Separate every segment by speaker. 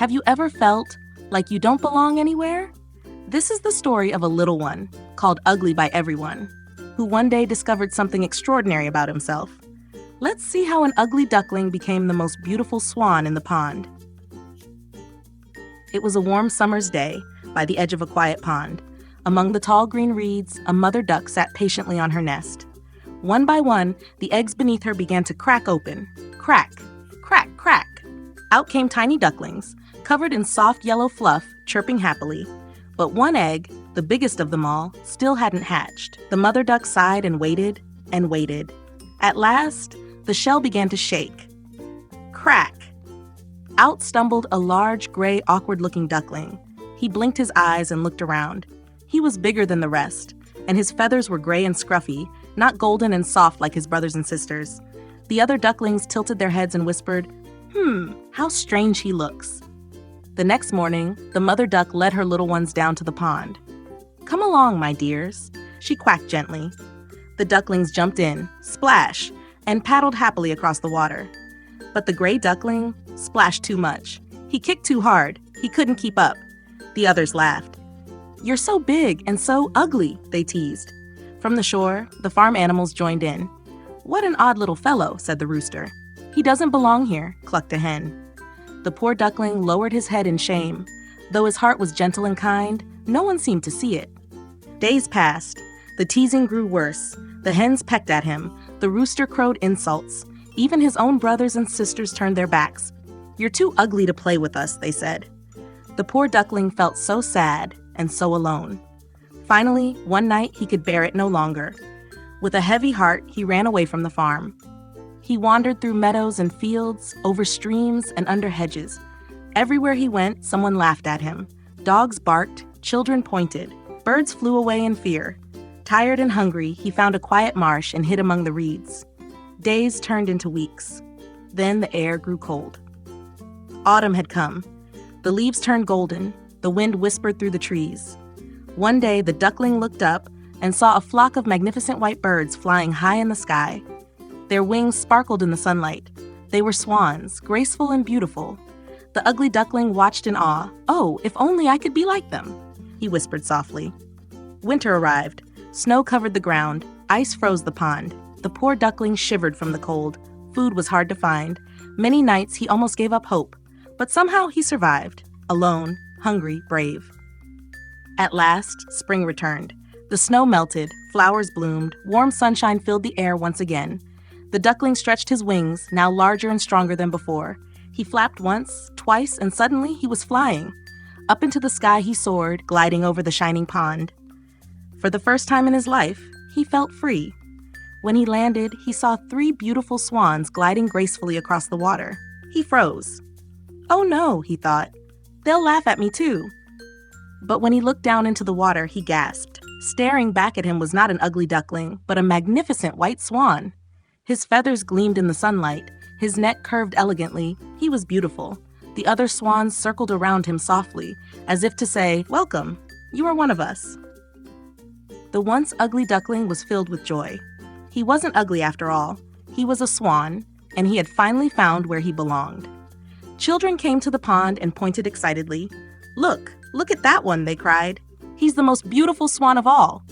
Speaker 1: Have you ever felt like you don't belong anywhere? This is the story of a little one, called Ugly by everyone, who one day discovered something extraordinary about himself. Let's see how an ugly duckling became the most beautiful swan in the pond. It was a warm summer's day by the edge of a quiet pond. Among the tall green reeds, a mother duck sat patiently on her nest. One by one, the eggs beneath her began to crack open. Crack, crack, crack. Out came tiny ducklings, covered in soft yellow fluff, chirping happily. But one egg, the biggest of them all, still hadn't hatched. The mother duck sighed and waited and waited. At last, the shell began to shake. Crack! Out stumbled a large, gray, awkward-looking duckling. He blinked his eyes and looked around. He was bigger than the rest, and his feathers were gray and scruffy, not golden and soft like his brothers and sisters. The other ducklings tilted their heads and whispered, how strange he looks." The next morning, the mother duck led her little ones down to the pond. "Come along, my dears," she quacked gently. The ducklings jumped in, splash, and paddled happily across the water. But the gray duckling splashed too much. He kicked too hard. He couldn't keep up. The others laughed. "You're so big and so ugly," they teased. From the shore, the farm animals joined in. "What an odd little fellow," said the rooster. "He doesn't belong here," clucked a hen. The poor duckling lowered his head in shame. Though his heart was gentle and kind, no one seemed to see it. Days passed. The teasing grew worse. The hens pecked at him. The rooster crowed insults. Even his own brothers and sisters turned their backs. "You're too ugly to play with us," they said. The poor duckling felt so sad and so alone. Finally, one night he could bear it no longer. With a heavy heart, he ran away from the farm. He wandered through meadows and fields, over streams and under hedges. Everywhere he went, someone laughed at him. Dogs barked, children pointed, birds flew away in fear. Tired and hungry, he found a quiet marsh and hid among the reeds. Days turned into weeks. Then the air grew cold. Autumn had come. The leaves turned golden. The wind whispered through the trees. One day, the duckling looked up and saw a flock of magnificent white birds flying high in the sky. Their wings sparkled in the sunlight. They were swans, graceful and beautiful. The ugly duckling watched in awe. "Oh, if only I could be like them," he whispered softly. Winter arrived. Snow covered the ground. Ice froze the pond. The poor duckling shivered from the cold. Food was hard to find. Many nights he almost gave up hope. But somehow he survived. Alone, hungry, brave. At last, spring returned. The snow melted, flowers bloomed, warm sunshine filled the air once again. The duckling stretched his wings, now larger and stronger than before. He flapped once, twice, and suddenly he was flying. Up into the sky he soared, gliding over the shining pond. For the first time in his life, he felt free. When he landed, he saw 3 beautiful swans gliding gracefully across the water. He froze. "Oh no," he thought. "They'll laugh at me too." But when he looked down into the water, he gasped. Staring back at him was not an ugly duckling, but a magnificent white swan. His feathers gleamed in the sunlight. His neck curved elegantly. He was beautiful. The other swans circled around him softly, as if to say, "Welcome, you are one of us." The once ugly duckling was filled with joy. He wasn't ugly after all. He was a swan, and he had finally found where he belonged. Children came to the pond and pointed excitedly. Look at that one," they cried. "He's the most beautiful swan of all."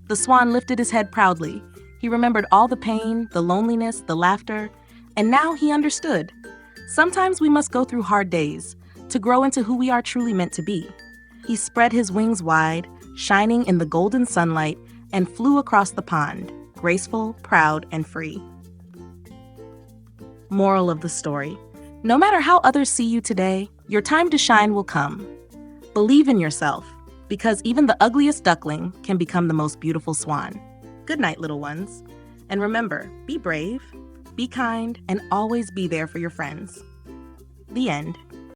Speaker 1: The swan lifted his head proudly. He remembered all the pain, the loneliness, the laughter, and now he understood. Sometimes we must go through hard days to grow into who we are truly meant to be. He spread his wings wide, shining in the golden sunlight, and flew across the pond, graceful, proud, and free. Moral of the story: no matter how others see you today, your time to shine will come. Believe in yourself, because even the ugliest duckling can become the most beautiful swan. Good night, little ones. And remember, be brave, be kind, and always be there for your friends. The end.